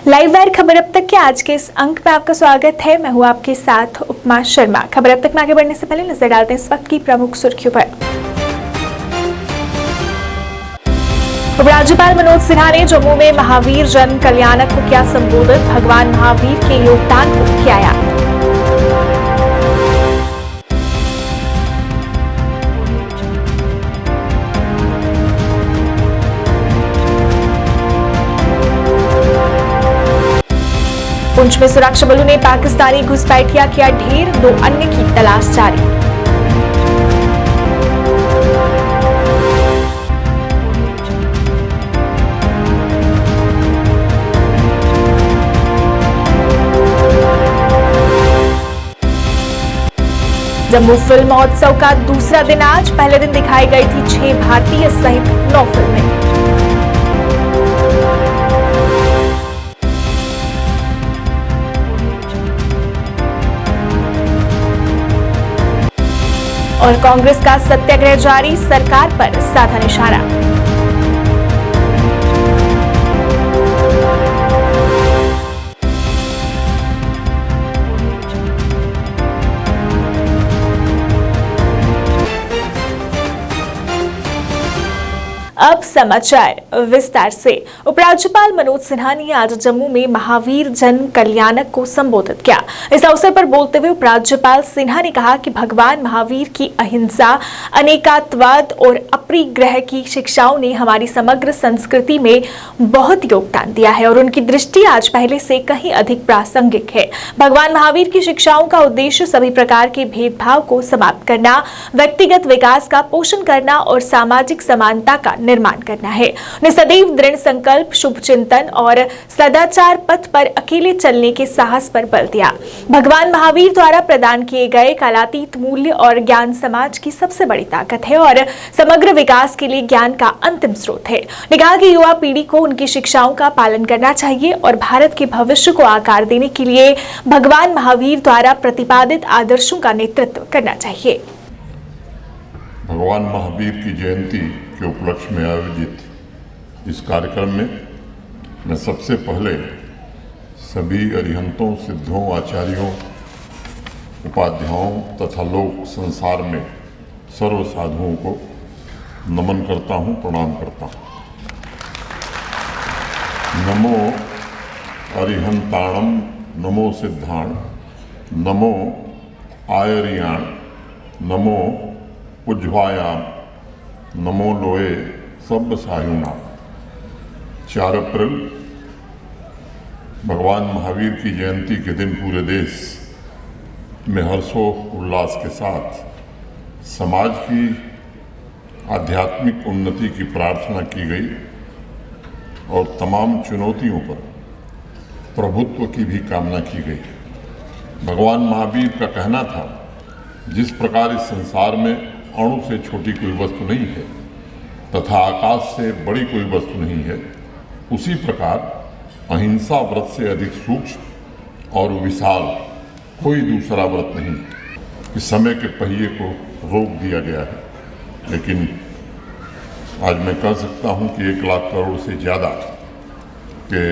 Live wire खबर अब तक के आज के इस अंक में आपका स्वागत है। मैं हूं आपके साथ उपमा शर्मा। खबर अब तक में आगे बढ़ने से पहले नजर डालते हैं इस वक्त की प्रमुख सुर्खियों पर। उपराज्यपाल मनोज सिन्हा ने जम्मू में महावीर जन कल्याणक को किया संबोधित। भगवान महावीर के योगदान को किया याद। पुंछ में सुरक्षा बलों ने पाकिस्तानी घुसपैठिया किया ढेर, 2 अन्य की तलाश जारी। जम्मू फिल्म महोत्सव का दूसरा दिन आज। पहले दिन दिखाई गई थी 6 भारतीय सहित 9 फिल्में। और कांग्रेस का सत्याग्रह जारी, सरकार पर साधा निशाना। अब समाचार विस्तार से। उपराज्यपाल मनोज सिन्हा ने आज जम्मू में महावीर जन कल्याणक को संबोधित किया। इस अवसर पर बोलते हुए उपराज्यपाल सिन्हा ने कहा कि भगवान महावीर की अहिंसा, अनेकात्ववाद और अपरिग्रह की शिक्षाओं ने हमारी समग्र संस्कृति में बहुत योगदान दिया है और उनकी दृष्टि आज पहले से कहीं अधिक प्रासंगिक है। भगवान महावीर की शिक्षाओं का उद्देश्य सभी प्रकार के भेदभाव को समाप्त करना, व्यक्तिगत विकास का पोषण करना और सामाजिक समानता का निर्माण करना है। उन्हें सदैव दृढ़ संकल्प, शुभ चिंतन और सदाचार पथ पर अकेले चलने के साहस पर बल दिया। भगवान महावीर द्वारा प्रदान किए गए कालातीत मूल्य और ज्ञान समाज की सबसे बड़ी ताकत है और समग्र विकास के लिए ज्ञान का अंतिम स्रोत है। उन्होंने कहा कि युवा पीढ़ी को उनकी शिक्षाओं का पालन करना चाहिए और भारत के भविष्य को आकार देने के लिए भगवान महावीर द्वारा प्रतिपादित आदर्शों का नेतृत्व करना चाहिए। भगवान महावीर की जयंती के उपलक्ष्य में आयोजित इस कार्यक्रम में मैं सबसे पहले सभी अरिहंतों, सिद्धों, आचार्यों, उपाध्यायों तथा लोक संसार में सर्व साधुओं को नमन करता हूँ, प्रणाम करता हूँ। नमो अरिहंताणम, नमो सिद्धाण, नमो आयरियाण, नमो उज्ज्वायाम, नमो लोए सब सायुना। 4 अप्रैल भगवान महावीर की जयंती के दिन पूरे देश में हर्षोल्लास के साथ समाज की आध्यात्मिक उन्नति की प्रार्थना की गई और तमाम चुनौतियों पर प्रभुत्व की भी कामना की गई। भगवान महावीर का कहना था, जिस प्रकार इस संसार में अणु से छोटी कोई वस्तु नहीं है तथा आकाश से बड़ी कोई वस्तु नहीं है, उसी प्रकार अहिंसा व्रत से अधिक सूक्ष्म और विशाल कोई दूसरा व्रत नहीं है। इस समय के पहिए को रोक दिया गया है, लेकिन आज मैं कह सकता हूं कि 1 लाख करोड़ से ज़्यादा के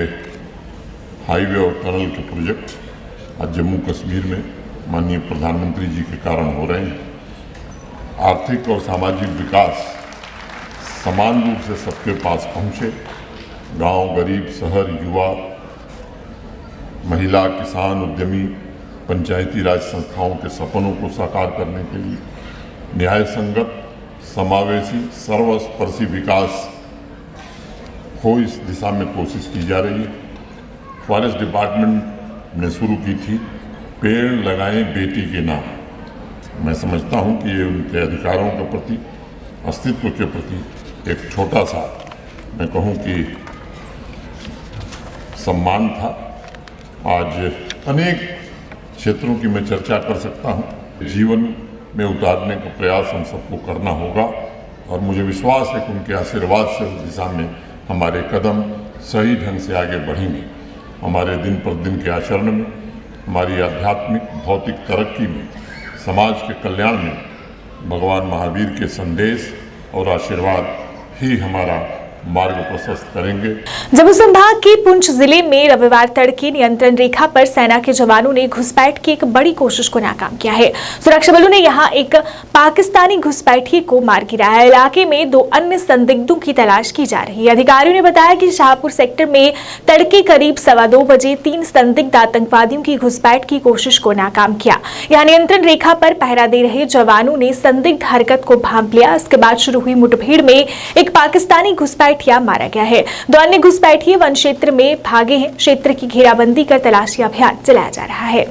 हाईवे और टनल के प्रोजेक्ट आज जम्मू कश्मीर में माननीय प्रधानमंत्री जी के कारण हो रहे हैं। आर्थिक और सामाजिक विकास समान रूप से सबके पास पहुँचे। गांव, गरीब, शहर, युवा, महिला, किसान, उद्यमी, पंचायती राज संस्थाओं के सपनों को साकार करने के लिए न्याय संगत, समावेशी, सर्वस्पर्शी विकास हो, इस दिशा में कोशिश की जा रही है। फॉरेस्ट डिपार्टमेंट ने शुरू की थी पेड़ लगाएं बेटी के नाम। मैं समझता हूं कि ये उनके अधिकारों के प्रति, अस्तित्व के प्रति एक छोटा सा, मैं कहूं कि सम्मान था। आज अनेक क्षेत्रों की मैं चर्चा कर सकता हूं। जीवन में उतारने का प्रयास हम सबको करना होगा और मुझे विश्वास है कि उनके आशीर्वाद से उस दिशा में हमारे कदम सही ढंग से आगे बढ़ेंगे। हमारे दिन प्रतिदिन के आचरण में, हमारी आध्यात्मिक भौतिक तरक्की में, समाज के कल्याण में भगवान महावीर के संदेश और आशीर्वाद ही हमारा मार्ग प्रशस्त करेंगे। जम्मू संभाग के पुंछ जिले में रविवार तड़के नियंत्रण रेखा पर सेना के जवानों ने घुसपैठ की एक बड़ी कोशिश को नाकाम किया है। सुरक्षा बलों ने यहां एक पाकिस्तानी घुसपैठिए को मार गिराया। इलाके में 2 अन्य संदिग्धों की तलाश की जा रही है। अधिकारियों ने बताया कि शाहपुर सेक्टर में तड़के करीब 2:15 बजे 3 संदिग्ध आतंकवादियों की घुसपैठ की कोशिश को नाकाम किया। यहां नियंत्रण रेखा पर पहरा दे रहे जवानों ने संदिग्ध हरकत को भांप लिया। इसके बाद शुरू हुई मुठभेड़ में एक पाकिस्तानी घुसपैठिया मारा गया है। 2 अन्य घुसपैठिए वन क्षेत्र में भागे हैं। क्षेत्र की घेराबंदी कर तलाशी अभियान चलाया जा रहा है।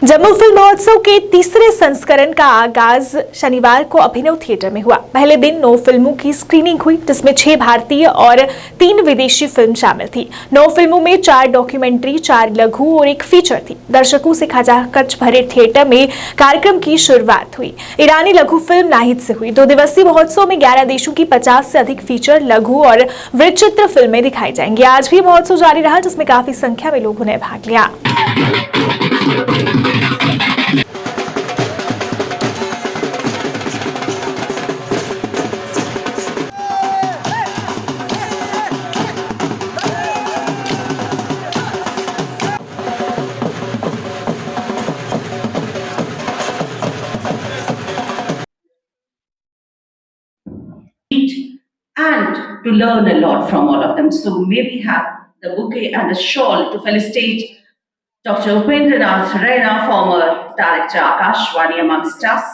जम्मू फिल्म महोत्सव के तीसरे संस्करण का आगाज शनिवार को अभिनव थिएटर में हुआ। पहले दिन 9 फिल्मों की स्क्रीनिंग हुई, जिसमें 6 भारतीय और 3 विदेशी फिल्म शामिल थी। 9 फिल्मों में 4 डॉक्यूमेंट्री, 4 लघु और 1 फीचर थी। दर्शकों से खचाखच भरे थिएटर में कार्यक्रम की शुरुआत हुई। ईरानी लघु फिल्म नाहिद से हुई। 2 दिवसीय महोत्सव में 11 देशों की 50 से अधिक फीचर, लघु और वृत्तचित्र फिल्में दिखाई जाएंगी। आज भी महोत्सव जारी रहा, जिसमें काफी संख्या में लोगों ने भाग लिया। and to learn a lot from all of them. So may we have the bouquet and a shawl to felicitate Dr. Upendranath Raina, former director Akashvani, amongst us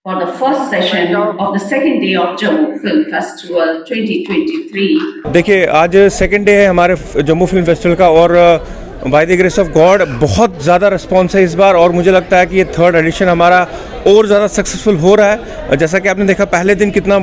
for the first session of the second day of Jammu Film Festival 2023. देखिए, आज second day है हमारे Jammu film festival का और by the grace of God बहुत ज़्यादा response है इस बार और मुझे लगता है कि ये 3rd एडिशन हमारा और ज़्यादा सक्सेसफुल हो रहा है। जैसा कि आपने देखा पहले दिन कितना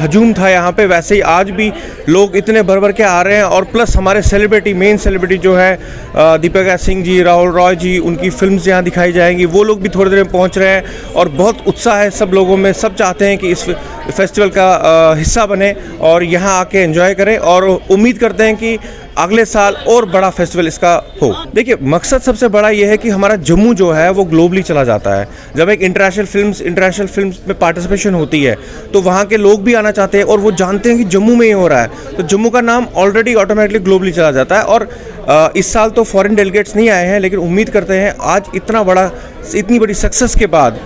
हजूम था यहाँ पे, वैसे ही आज भी लोग इतने भर के आ रहे हैं और प्लस हमारे सेलिब्रिटी, मेन सेलिब्रिटी जो है दीपिका सिंह जी, राहुल रॉय जी, उनकी फिल्म्स यहाँ दिखाई जाएंगी, वो लोग भी थोड़ी देर में पहुँच रहे हैं और बहुत उत्साह है सब लोगों में। सब चाहते हैं कि इस फेस्टिवल का हिस्सा बने और यहाँ आके एंजॉय करें और उम्मीद करते हैं कि अगले साल और बड़ा फेस्टिवल इसका हो। देखिए, मकसद सबसे बड़ा ये है कि हमारा जम्मू जो है वो ग्लोबली चला जाता है। जब एक इंटरनेशनल फिल्म्स में पार्टिसिपेशन होती है तो वहाँ के लोग भी आना चाहते हैं और वो जानते हैं कि जम्मू में ही हो रहा है, तो जम्मू का नाम ऑलरेडी ऑटोमेटिकली ग्लोबली चला जाता है। और इस साल तो फॉरेन डेलीगेट्स नहीं आए हैं, लेकिन उम्मीद करते हैं आज इतनी बड़ी सक्सेस के बाद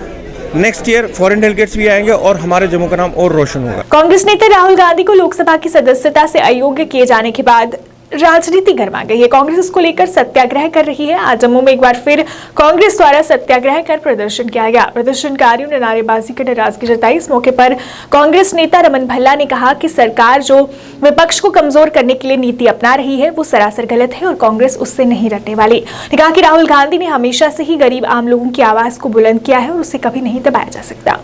नेक्स्ट ईयर फॉरेन डेलीगेट्स भी आएंगे और हमारे जम्मू का नाम और रोशन होगा। कांग्रेस नेता राहुल गांधी को लोकसभा की सदस्यता से अयोग्य किए जाने के बाद राजनीति गर्मा गई है। कांग्रेस इसको लेकर सत्याग्रह कर रही है। आज जम्मू में एक बार फिर कांग्रेस द्वारा सत्याग्रह कर प्रदर्शन किया गया। प्रदर्शनकारियों ने नारेबाजी कर नाराजगी जताई। इस मौके पर कांग्रेस नेता रमन भल्ला ने कहा कि सरकार जो विपक्ष को कमजोर करने के लिए नीति अपना रही है वो सरासर गलत है और कांग्रेस उससे नहीं डरने वाली। ने कहा कि राहुल गांधी ने हमेशा से ही गरीब आम लोगों की आवाज को बुलंद किया है और उसे कभी नहीं दबाया जा सकता।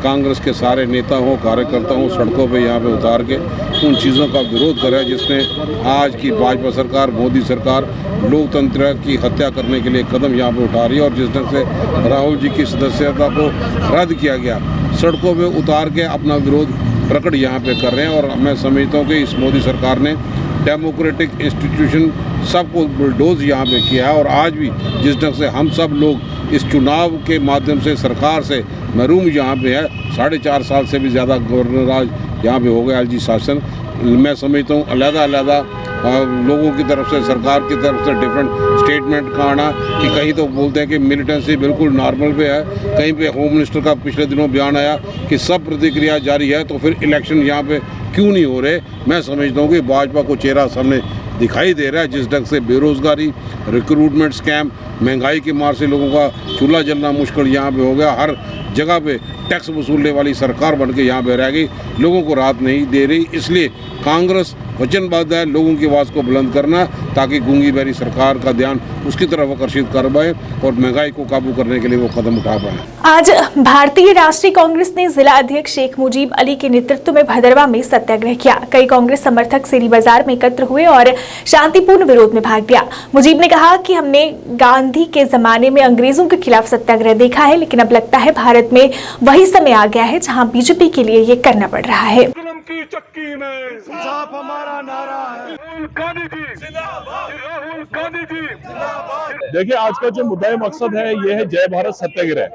कांग्रेस के सारे नेता हों, कार्यकर्ता हों, सड़कों पे यहाँ पे उतार के उन चीज़ों का विरोध करें जिसने आज की भाजपा सरकार, मोदी सरकार लोकतंत्र की हत्या करने के लिए कदम यहाँ पे उठा रही है। और जिस ढंग से राहुल जी की सदस्यता को रद्द किया गया, सड़कों पे उतार के अपना विरोध प्रकट यहाँ पे कर रहे हैं। और मैं समझता हूँ कि इस मोदी सरकार ने डेमोक्रेटिक इंस्टीट्यूशन सबको बुलडोज यहाँ पे किया है। और आज भी जिस ढंग से हम सब लोग इस चुनाव के माध्यम से सरकार से महरूम यहाँ पे है, 4.5 साल से भी ज़्यादा गवर्नर राज यहाँ पे हो गया, एलजी शासन। मैं समझता हूँ अलग-अलग लोगों की तरफ से, सरकार की तरफ से डिफरेंट स्टेटमेंट का आना कि कहीं तो बोलते हैं कि मिलिटेंसी बिल्कुल नॉर्मल पे है, कहीं पे होम मिनिस्टर का पिछले दिनों बयान आया कि सब प्रतिक्रिया जारी है, तो फिर इलेक्शन यहाँ पे क्यों नहीं हो रहे। मैं समझता हूँ कि भाजपा को चेहरा सामने दिखाई दे रहा है। जिस ढंग से बेरोजगारी, रिक्रूटमेंट स्कैम, महंगाई की मार से लोगों का चूल्हा जलना मुश्किल यहाँ पे हो गया, हर जगह पे टैक्स वसूलने वाली सरकार बन के यहाँ पे रह गई, लोगों को राहत नहीं दे रही। इसलिए कांग्रेस वचनबद्ध है लोगों की आवाज़ को बुलंद करना, ताकि गूंगी बहरी सरकार का ध्यान उसकी तरफ आकर्षित कर पाए और महंगाई को काबू करने के लिए वो कदम उठा पाए। आज भारतीय राष्ट्रीय कांग्रेस ने जिला अध्यक्ष शेख मुजीब अली के नेतृत्व में भदरवा में सत्याग्रह किया। कई कांग्रेस समर्थक सिरी बाजार में एकत्र हुए और शांतिपूर्ण विरोध में भाग लिया। मुजीब ने कहा कि हमने गांधी के जमाने में अंग्रेजों के खिलाफ सत्याग्रह देखा है, लेकिन अब लगता है भारत में वही समय आ गया है जहां बीजेपी के लिए ये करना पड़ रहा है। की चक्की में इंसाफ हमारा नारा है। राहुल गांधी जी जिंदाबाद, राहुल गांधी जी जिंदाबाद। देखिए, आज का जो मुद्दा मकसद है ये है जय भारत सत्याग्रह।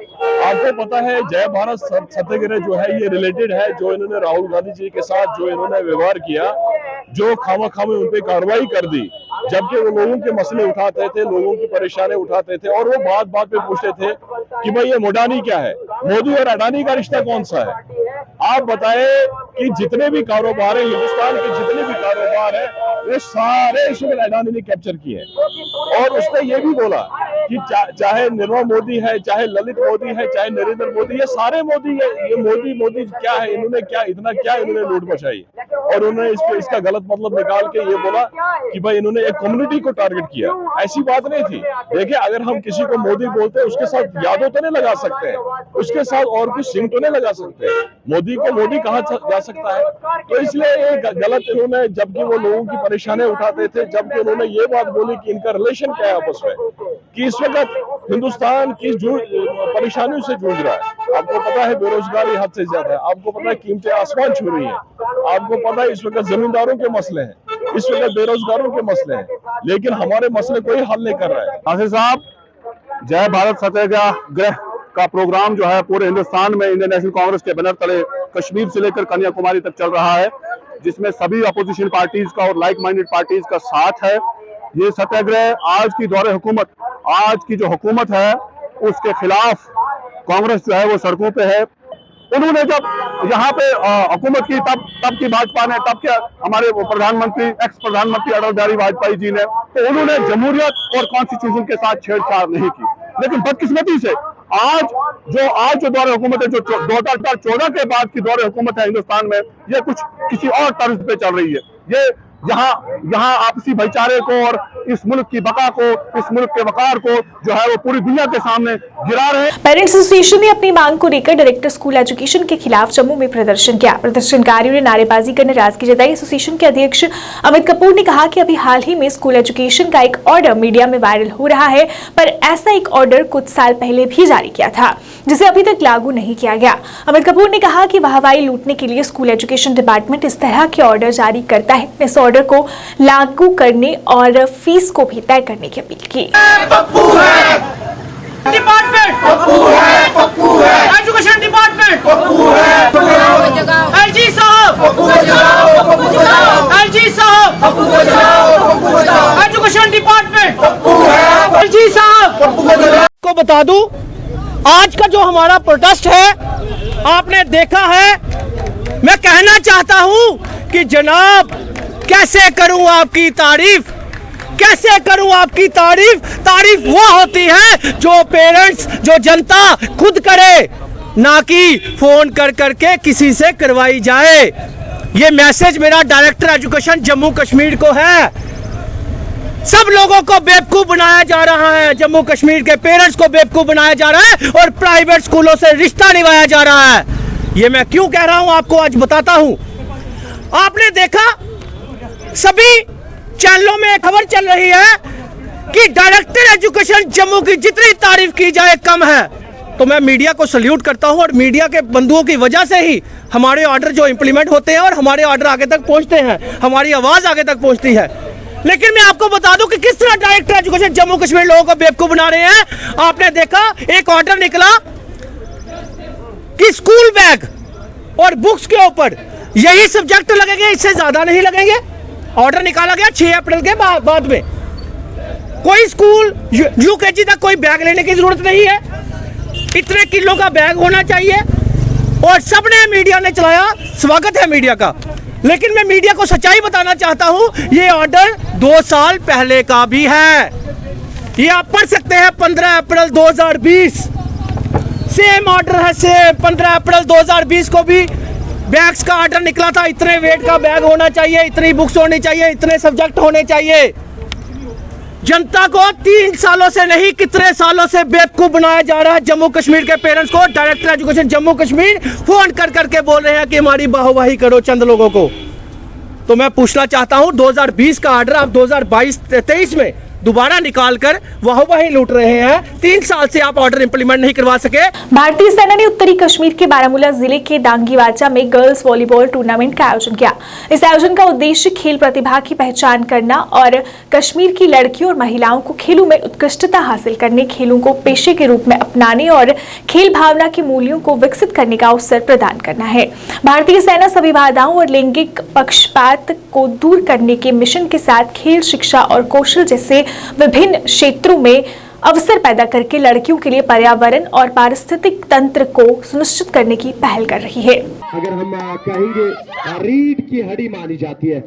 आपको पता है जय भारत सत्याग्रह जो है ये रिलेटेड है जो इन्होंने राहुल गांधी जी के साथ जो इन्होंने व्यवहार किया, जो खामा उन पे कार्रवाई कर दी, जबकि वो लोगों के मसले उठाते थे, लोगों की परेशानी उठाते थे और वो बात बात पे पूछते थे कि भाई ये मोडानी क्या है, मोदी और अडानी का रिश्ता कौन सा है। आप बताएं कि जितने भी कारोबार है, हिंदुस्तान के जितने भी कारोबार है, वो सारे इसमें अडानी ने कैप्चर किए और उसने ये भी बोला कि चाहे निर्मला मोदी है, चाहे ललित मोदी है, चाहे नरेंद्र मोदी, ये सारे मोदी है। ये मोदी क्या है, इन्होंने क्या इन्होंने लूट मचाई और उन्होंने इसका गलत मतलब निकाल के ये बोला कि भाई इन्होंने एक कम्युनिटी को टारगेट किया। ऐसी बात नहीं थी। देखिए, अगर हम किसी को मोदी बोलते हैं उसके साथ यादव तो नहीं लगा सकते हैं, उसके साथ और कुछ सिंह तो नहीं लगा सकते। मोदी को मोदी कहा जा सकता है, तो इसलिए ये गलत इन्होंने, जबकि वो लोगों की परेशानी उठाते थे, जबकि उन्होंने ये बात बोली कि इनका रिलेशन क्या है आपस में, कि इस वक्त हिंदुस्तान की परेशानियों से जूझ रहा है। आपको पता है बेरोजगारी हद से ज्यादा है, आपको पता है कीमतें आसमान छू रही हैं, आपको पता है इस वक्त जमींदारों के मसले हैं, इस वक्त बेरोजगारों के मसले हैं, लेकिन हमारे मसले कोई हल नहीं कर रहा है। आसिफ साहब, जय भारत सत्याग्रह का प्रोग्राम जो है पूरे हिंदुस्तान में इंडियन नेशनल कांग्रेस के बैनर तले कश्मीर से लेकर कन्याकुमारी तक चल रहा है, जिसमें सभी अपोजिशन पार्टीज का और लाइक माइंडेड पार्टीज का साथ है। ये सत्याग्रह आज की दौरे हुकूमत, आज की जो हुकूमत है उसके खिलाफ कांग्रेस जो है वो सड़कों पे है। उन्होंने जब यहाँ पे हुकूमत की तब की भाजपा ने, तब के हमारे प्रधानमंत्री एक्स प्रधानमंत्री अटल बिहारी वाजपेयी जी ने, तो उन्होंने जमहूरियत और कॉन्स्टिट्यूशन के साथ छेड़छाड़ नहीं की। लेकिन बदकिस्मती से आज जो दौरे हुकूमत है, जो 2014 के बाद की दौरे हुकूमत है हिंदुस्तान में, ये कुछ किसी और तर्ज पे चल रही है। ये यहाँ आपसी भाईचारे को और इस मुल्क की बका को, इस मुल्क के वकार को जो है वो पूरी दुनिया के सामने गिरा रहे हैं। पेरेंट्स एसोसिएशन ने अपनी मांग को लेकर डायरेक्टर स्कूल एजुकेशन के खिलाफ जम्मू में प्रदर्शन किया। प्रदर्शनकारियों ने नारेबाजी कर नाराजगी जताई। एसोसिएशन के अध्यक्ष अमित कपूर ने कहा कि अभी हाल ही में स्कूल एजुकेशन का एक ऑर्डर मीडिया में वायरल हो रहा है, पर ऐसा एक ऑर्डर कुछ साल पहले भी जारी किया था, जिसे अभी तक लागू नहीं किया गया। अमित कपूर ने कहा कि वाहवाही लूटने के लिए स्कूल एजुकेशन डिपार्टमेंट इस तरह के ऑर्डर जारी करता है। इस ऑर्डर को लागू करने और फीस को भी तय करने की अपील की। एजुकेशन डिपार्टमेंट एलजी साहब, एलजी साहब, एजुकेशन डिपार्टमेंट एलजी साहब को बता दूं, आज का जो हमारा प्रोटेस्ट है आपने देखा है। मैं कहना चाहता हूं कि जनाब, कैसे करूं आपकी तारीफ, कैसे करूं आपकी तारीफ। तारीफ वो होती है जो पेरेंट्स, जो जनता खुद करे, ना कि फोन कर करके किसी से करवाई जाए। ये मैसेज मेरा डायरेक्टर एजुकेशन जम्मू कश्मीर को है। सब लोगों को बेवकूफ बनाया जा रहा है, जम्मू कश्मीर के पेरेंट्स को बेवकूफ बनाया जा रहा है और प्राइवेट स्कूलों से रिश्ता निभाया जा रहा है। ये मैं क्यों कह रहा हूं आपको आज बताता हूं। आपने देखा सभी चैनलों में खबर चल रही है कि डायरेक्टर एजुकेशन जम्मू की जितनी तारीफ की जाए कम है। तो मैं मीडिया को सल्यूट करता हूं और मीडिया के बंधुओं की वजह से ही हमारे ऑर्डर जो इंप्लीमेंट होते हैं और हमारे ऑर्डर आगे तक पहुंचते हैं, हमारी आवाज आगे तक पहुंचती है। लेकिन मैं आपको बता दूं कि किस तरह डायरेक्टर एजुकेशन जम्मू कश्मीर लोगों को बेवकूफ बना रहे हैं। आपने देखा एक ऑर्डर निकला कि स्कूल बैग और बुक्स के ऊपर यही सब्जेक्ट लगेंगे, इससे ज्यादा नहीं लगेंगे। ऑर्डर निकाला गया 6 अप्रैल के बाद में। कोई स्कूल यूकेजी तक कोई बैग लेने की जरूरत नहीं है, इतने किलो का बैग होना चाहिए। और सबने मीडिया ने चलाया, स्वागत है मीडिया का। लेकिन मैं मीडिया को सच्चाई बताना चाहता हूं, ये ऑर्डर 2 साल पहले का भी है। ये आप पढ़ सकते हैं 15 अप्रैल 2020 सेम ऑर्डर है, सेम 15 अप्रैल 2020 को भी बैग्स का ऑर्डर निकला था, इतने वेट का बैग होना चाहिए, इतनी बुक्स होनी चाहिए, इतने सब्जेक्ट होने चाहिए। जनता को 3 सालों से नहीं कितने सालों से बेवकूफ बनाया जा रहा है। जम्मू कश्मीर के पेरेंट्स को director education Jammu Kashmir phone कर करके बोल रहे हैं कि हमारी वाहवाही करो चंद लोगों को। तो मैं पूछना चाहता हूं 2020 का ऑर्डर आप 2022-23 में दोबारा निकाल कर वाहवाही लूट रहे हैं। 3 साल से आप ऑर्डर इंप्लीमेंट नहीं करवा सके। भारतीय सेना ने उत्तरी कश्मीर के बारामूला जिले के दांगीवाचा में गर्ल्स वॉलीबॉल टूर्नामेंट का आयोजन किया। इस आयोजन का उद्देश्य खेल प्रतिभा की पहचान करना और कश्मीर की लड़कियों और महिलाओं को खेलों में उत्कृष्टता हासिल करने, खेलों को पेशे के रूप में अपनाने और खेल भावना के मूल्यों को विकसित करने का अवसर प्रदान करना है। भारतीय सेना सभी बाधाओं और लैंगिक पक्षपात को दूर करने के मिशन के साथ खेल, शिक्षा और कौशल जैसे विभिन्न क्षेत्रों में अवसर पैदा करके लड़कियों के लिए पर्यावरण और पारिस्थितिक तंत्र को सुनिश्चित करने की पहल कर रही है। अगर हम कहेंगे रीढ़ की हड्डी मानी जाती है,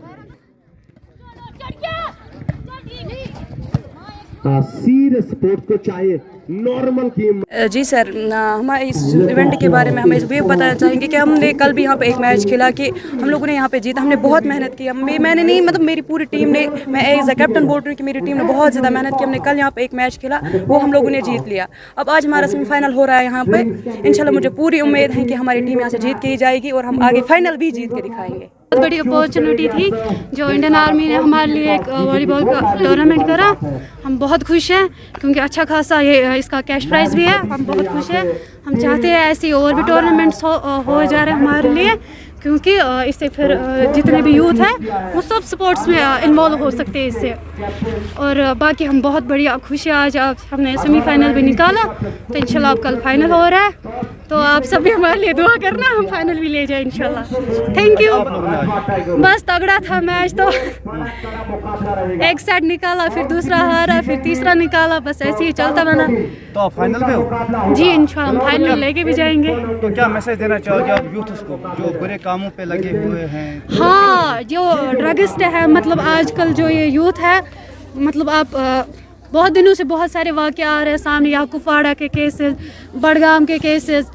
सीरियस स्पोर्ट को चाहिए नॉर्मल गेम। जी सर, हमारे इस इवेंट के बारे में हमें ये बताना चाहेंगे कि हमने कल भी यहाँ पे एक मैच खेला कि हम लोगों ने यहाँ पे जीता। हमने बहुत मेहनत की, मैंने नहीं मतलब मेरी पूरी टीम ने, मैं एज अ कैप्टन बोल रही हूँ कि मेरी टीम ने बहुत ज़्यादा मेहनत की। हमने कल यहाँ पे एक मैच खेला, वो हम लोगों ने जीत लिया। अब आज हमारा सेमीफाइनल हो रहा है यहाँ पे। इंशाल्लाह मुझे पूरी उम्मीद है कि हमारी टीम यहाँ से जीत के ही जाएगी और हम आगे फाइनल भी जीत के दिखाएंगे। बहुत बड़ी अपॉर्चुनिटी थी जो इंडियन आर्मी ने हमारे लिए एक वॉलीबॉल का टूर्नामेंट करा। हम बहुत खुश हैं क्योंकि अच्छा खासा ये इसका कैश प्राइज़ भी है। हम बहुत खुश हैं। हम चाहते हैं ऐसी और भी टूर्नामेंट्स हो जा रहे हैं हमारे लिए, क्योंकि इससे फिर जितने भी यूथ हैं वो सब स्पोर्ट्स में इन्वॉल्व हो सकते हैं इससे। और बाकी हम बहुत बढ़िया खुश हैं। आज हमने सेमीफाइनल भी निकाला, तो इंशाल्लाह अब कल फाइनल हो रहा है। तो आप सब भी हमारे लिए दुआ करना, हम फाइनल भी ले जाए इंशाल्लाह। Thank you. बस तगड़ा था मैच, तो एक सेट निकाला, फिर दूसरा हारा, फिर तीसरा निकाला, बस ऐसे ही चलता बना। तो आप फाइनल में हो? जी इंशाल्लाह हम फाइनल लेके भी जाएंगे। तो क्या मैसेज देना चाहोगे आप यूथ को जो बुरे कामों पे लगे हुए हैं? हाँ, जो ड्रगिस्ट है, मतलब आजकल जो ये यूथ है, मतलब आप बहुत दिनों से बहुत सारे वाक़े आ रहे हैं सामने, या कुपवाड़ा के केसेस, बड़गाम के केसेस,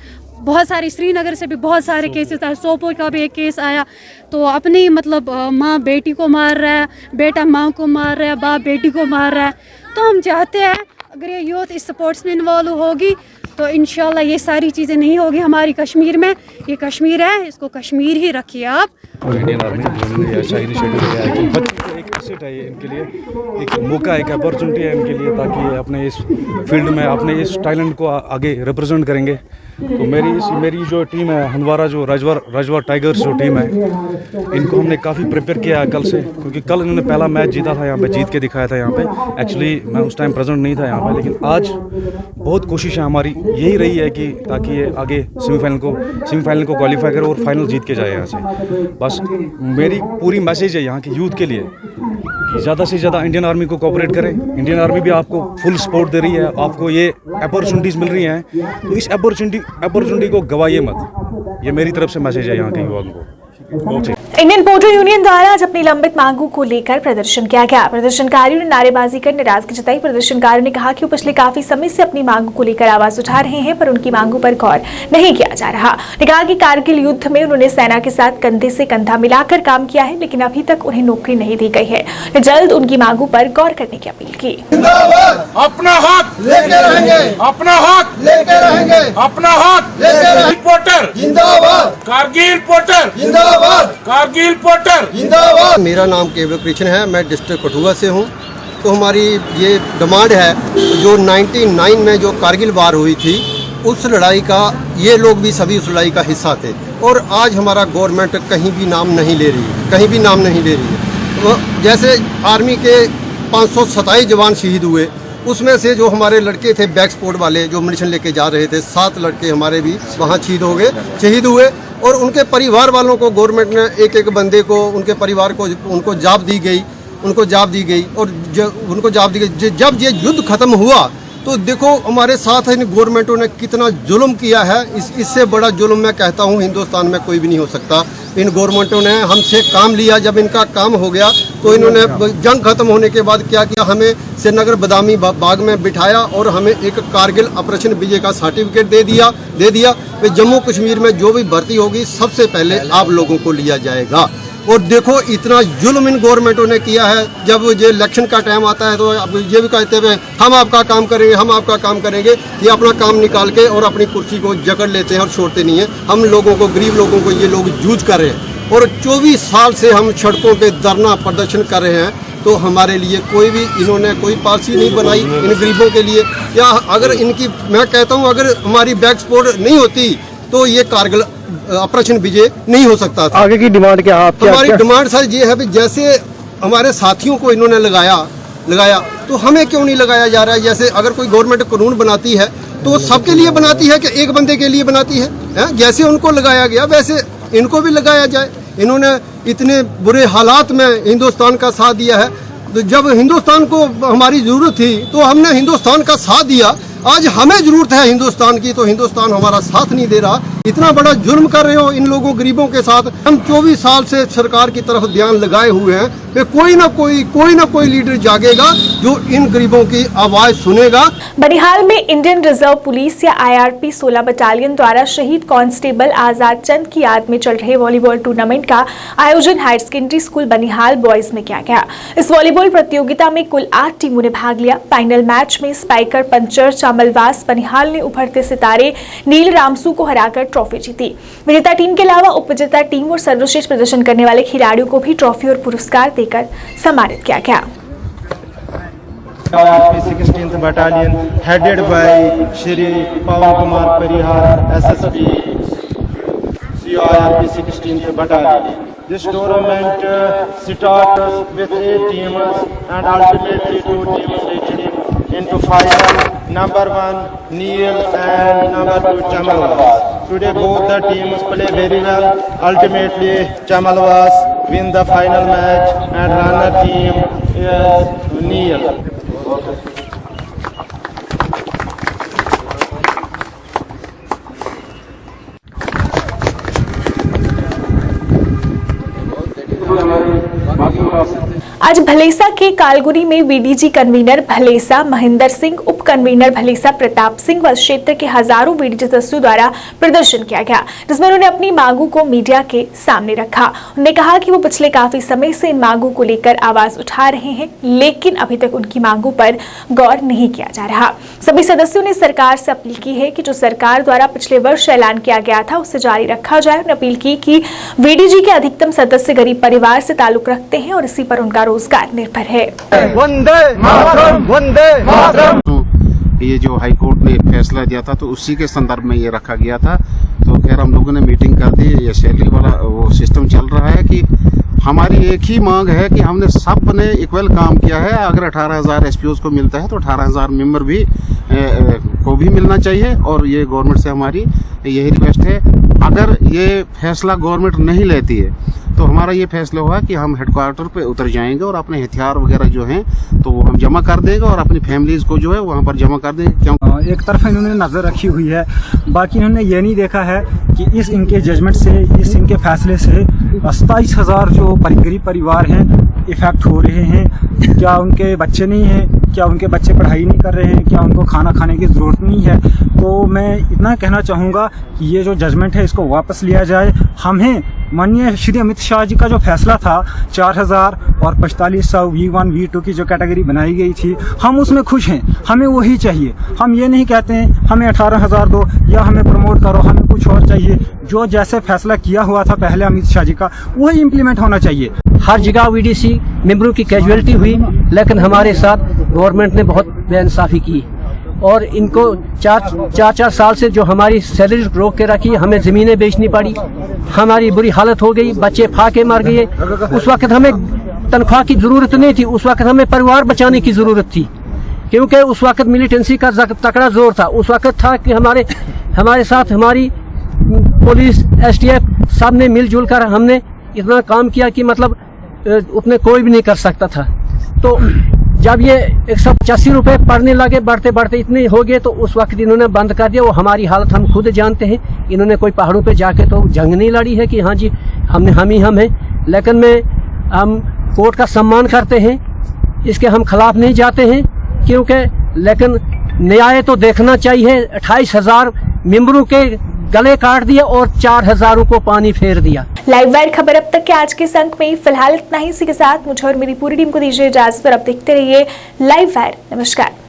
बहुत सारे श्रीनगर से भी बहुत सारे केसेस आए, सोपोर का भी एक केस आया। तो अपनी मतलब माँ बेटी को मार रहा है, बेटा माँ को मार रहा है, बाप बेटी को मार रहा है। तो हम चाहते हैं अगर ये यूथ इस स्पोर्ट्स में इन्वॉल्व होगी तो इंशाल्लाह ये सारी चीज़ें नहीं होगी हमारी कश्मीर में। ये कश्मीर है, इसको कश्मीर ही रखिए आप। और इंडियन आर्मी ने अच्छा इनिशिएटिव लिया है कि बच्चों को एक एसेट है ये, इनके लिए एक मौका, एक अपॉर्चुनिटी है इनके लिए, ताकि ये अपने इस फील्ड में अपने इस टैलेंट को आगे रिप्रेजेंट करेंगे। तो मेरी जो टीम है हंदवारा, जो राजवा टाइगर्स जो टीम है, इनको हमने काफ़ी प्रिपेयर किया है कल से, क्योंकि कल इन्होंने पहला मैच जीता था यहाँ पे, जीत के दिखाया था यहाँ पे। एक्चुअली मैं उस टाइम प्रेजेंट नहीं था यहाँ पे, लेकिन आज बहुत कोशिश है हमारी यही रही है कि ताकि ये आगे सेमीफाइनल को क्वालिफाई करे और फाइनल जीत के जाए यहाँ से। बस मेरी पूरी मैसेज है यहाँ के यूथ के लिए कि ज़्यादा से ज़्यादा इंडियन आर्मी को कोऑपरेट करें। इंडियन आर्मी भी आपको फुल सपोर्ट दे रही है, आपको ये अपॉर्चुनिटीज़ मिल रही हैं, तो इस अपॉर्चुनिटी को गवाइए मत। ये मेरी तरफ से मैसेज है यहाँ के युवाओं को। इंडियन पोर्टर यूनियन द्वारा आज अपनी लंबित मांगों को लेकर प्रदर्शन किया गया। प्रदर्शनकारियों ने नारेबाजी कर नाराजगी जताई। प्रदर्शनकारियों ने कहा कि वो पिछले काफी समय से अपनी मांगों को लेकर आवाज उठा रहे हैं, पर उनकी मांगों पर गौर नहीं किया जा रहा। ने कहा कि कारगिल युद्ध में उन्होंने सेना के साथ कंधे से कंधा मिलाकर काम किया है, लेकिन अभी तक उन्हें नौकरी नहीं दी गई है। ने जल्द उनकी मांगों पर गौर करने की अपील की। अपना हक लेके रहेंगे, अपना हक लेके रहेंगे, अपना हक लेके रहेंगे। पोर्टर जिंदाबाद, कारगिल पोर्टर जिंदाबाद, कारगिल पोर्टर जिंदाबाद। मेरा नाम केवल कृष्ण है, मैं डिस्ट्रिक्ट कठुआ से हूँ। तो हमारी ये डिमांड है, जो 99 में जो कारगिल वार हुई थी, उस लड़ाई का ये लोग भी सभी उस लड़ाई का हिस्सा थे, और आज हमारा गवर्नमेंट कहीं भी नाम नहीं ले रही है, कहीं भी नाम नहीं ले रही है। तो जैसे आर्मी के 527 जवान शहीद हुए, उसमें से जो हमारे लड़के थे बैक स्पोर्ट वाले जो मिशन लेके जा रहे थे, 7 लड़के हमारे भी वहाँ शहीद हुए। और उनके परिवार वालों को गवर्नमेंट ने एक बंदे को, उनके परिवार को, उनको जॉब दी गई, और उनको जॉब दी गई। जब ये युद्ध खत्म हुआ तो देखो हमारे साथ इन गवर्नमेंटों ने कितना जुल्म किया है। इससे बड़ा जुल्म मैं कहता हूँ हिंदुस्तान में कोई भी नहीं हो सकता। इन गवर्नमेंटों ने हमसे काम लिया, जब इनका काम हो गया तो इन्होंने जंग खत्म होने के बाद क्या किया, हमें श्रीनगर बदामी बाग में बिठाया और हमें एक कारगिल ऑपरेशन विजय का सर्टिफिकेट दे दिया कि जम्मू कश्मीर में जो भी भर्ती होगी सबसे पहले आप लोगों को लिया जाएगा। और देखो इतना जुल्म इन गवर्नमेंटों ने किया है। जब ये इलेक्शन का टाइम आता है तो अब ये भी कहते हैं हम आपका काम करेंगे, हम आपका काम करेंगे। ये अपना काम निकाल के और अपनी कुर्सी को जकड़ लेते हैं और छोड़ते नहीं है। हम लोगों को, गरीब लोगों को ये लोग जूझ कर रहे हैं और 24 साल से हम सड़कों पे धरना प्रदर्शन कर रहे हैं। तो हमारे लिए कोई भी इन्होंने कोई पॉलिसी नहीं बनाई इन गरीबों के लिए। या अगर इनकी, मैं कहता हूँ अगर हमारी बैक सपोर्ट नहीं होती तो ये कारगिल ऑपरेशन विजय नहीं हो सकता था। आगे की डिमांड क्या है आपकी? हमारी डिमांड सर ये है कि जैसे हमारे साथियों को इन्होंने लगाया तो हमें क्यों नहीं लगाया जा रहा है? जैसे अगर कोई गवर्नमेंट कानून बनाती है तो सबके लिए बनाती है कि एक बंदे के लिए बनाती है? जैसे उनको लगाया गया वैसे इनको भी लगाया जाए। इन्होंने इतने बुरे हालात में हिंदुस्तान का साथ दिया है। तो जब हिंदुस्तान को हमारी ज़रूरत थी तो हमने हिंदुस्तान का साथ दिया। आज हमें ज़रूरत है हिंदुस्तान की तो हिंदुस्तान हमारा साथ नहीं दे रहा। इतना बड़ा जुल्म कर रहे हो इन लोगों गरीबों के साथ। हम 24 साल से सरकार की तरफ ध्यान लगाए हुए हैं कि कोई ना कोई लीडर जागेगा जो इन गरीबों की आवाज़ सुनेगा। बनिहाल में इंडियन रिजर्व पुलिस या IRP 16 बटालियन द्वारा शहीद कांस्टेबल आजाद चंद की याद में चल रहे वॉलीबॉल टूर्नामेंट का आयोजन higher secondary school Banihal boys में किया गया। इस वॉलीबॉल प्रतियोगिता में कुल 8 टीमों ने भाग लिया। फाइनल मैच में स्पाइकर पंचर चामलवास बनिहाल ने उभरते सितारे नील रामसू को हराकर ट्रॉफी जीती। विजेता टीम के अलावा उपविजेता टीम और सर्वश्रेष्ठ प्रदर्शन करने वाले खिलाड़ियों को भी ट्रॉफी और पुरस्कार देकर सम्मानित किया गया। 16th Battalion headed by Shri Pawan Kumar Parihar, SSP, CIRP 16th Battalion. This tournament starts with 8 teams and ultimately 2 teams reaching into final. Number 1 Neil and number 2 Chamalwas. Today both the teams play very well. Ultimately Chamalwas win the final match and runner team is Neil. आज भलेसा के कालगुरी में VDG convener Bhalessa Mahendra Singh, उप convener Bhalessa Pratap Singh व क्षेत्र के हजारों VDG सदस्यों द्वारा प्रदर्शन किया गया, जिसमें उन्होंने अपनी मांगों को मीडिया के सामने रखा। उन्होंने कहा कि वो पिछले काफी समय से इन मांगों को लेकर आवाज उठा रहे हैं, लेकिन अभी तक उनकी मांगों पर गौर नहीं किया जा रहा। सभी सदस्यों ने सरकार से अपील की है कि जो सरकार द्वारा पिछले वर्ष ऐलान किया गया था उसे जारी रखा जाए। उन्होंने अपील की कि VDG के अधिकतम सदस्य गरीब परिवार से ताल्लुक रखते हैं और इसी पर उनका रोजगार निर्भर है। वंदे मातरम, वंदे मातरम। ये जो हाई कोर्ट ने फैसला दिया था तो उसी के संदर्भ में ये रखा गया था। तो खैर हम लोगों ने मीटिंग कर दी। ये सैलरी वाला वो सिस्टम चल रहा है कि हमारी एक ही मांग है कि हमने सब ने इक्वल काम किया है। अगर 18,000 SPOs को मिलता है तो 18,000 मेंबर भी को भी मिलना चाहिए। और ये गवर्नमेंट से हमारी यही रिक्वेस्ट है, अगर ये फैसला गवर्नमेंट नहीं लेती है तो हमारा ये फैसला हुआ कि हम हेडक्वार्टर पे उतर जाएंगे और अपने हथियार वगैरह जो हैं तो वो हम जमा कर देंगे और अपनी फैमिलीज़ को जो है वहाँ पर जमा कर देंगे। क्यों एक तरफ इन्होंने नज़र रखी हुई है, बाकी इन्होंने ये नहीं देखा है कि इस इनके जजमेंट से, इस इनके फैसले से 27,000 जो गरीब परिवार हैं इफ़ेक्ट हो रहे हैं। क्या उनके बच्चे नहीं हैं? क्या उनके बच्चे पढ़ाई नहीं कर रहे हैं? क्या उनको खाना खाने की ज़रूरत नहीं है? तो मैं इतना कहना चाहूँगा कि ये जो जजमेंट है इसको वापस लिया जाए। हमें माननीय श्री अमित शाह जी का जो फैसला था 4,000 और 4500 V1 V2 की जो कैटेगरी बनाई गई थी, हम उसमें खुश हैं, हमें वही चाहिए। हम ये नहीं कहते हैं हमें 18,000 दो या हमें प्रमोट करो, हमें कुछ और चाहिए। जो जैसे फैसला किया हुआ था पहले अमित शाह जी का वही इम्प्लीमेंट होना चाहिए। हर जगह VDC मेंबरों की कैजुअलिटी हुई, लेकिन हमारे साथ गवर्नमेंट ने बहुत बेइंसाफी की और इनको 4 साल से जो हमारी सैलरी रोक के रखी, हमें ज़मीनें बेचनी पड़ी, हमारी बुरी हालत हो गई, बच्चे फाके मर गए। उस वक्त हमें तनख्वाह की ज़रूरत नहीं थी, उस वक्त हमें परिवार बचाने की ज़रूरत थी, क्योंकि उस वक्त मिलिटेंसी का तकड़ा जोर था। उस वक्त था कि हमारे साथ हमारी पुलिस STF सब ने मिलजुल कर हमने इतना काम किया कि मतलब उतने कोई भी नहीं कर सकता था। तो जब ये 185 रुपये पड़ने लगे, बढ़ते बढ़ते इतने हो गए, तो उस वक्त इन्होंने बंद कर दिया। वो हमारी हालत हम खुद जानते हैं। इन्होंने कोई पहाड़ों पे जाके तो जंग नहीं लड़ी है कि हाँ जी हम हैं, लेकिन हम कोर्ट का सम्मान करते हैं, इसके हम खिलाफ नहीं जाते हैं, क्योंकि लेकिन न्याय तो देखना चाहिए। 28,000 मेंबरों के गले काट दिया और 4,000 को पानी फेर दिया। लाइव वायर खबर अब तक के आज के इस अंक में फिलहाल इतना ही। इसी के साथ मुझे और मेरी पूरी टीम को दीजिए इजाजत और अब देखते रहिए लाइव वायर। नमस्कार।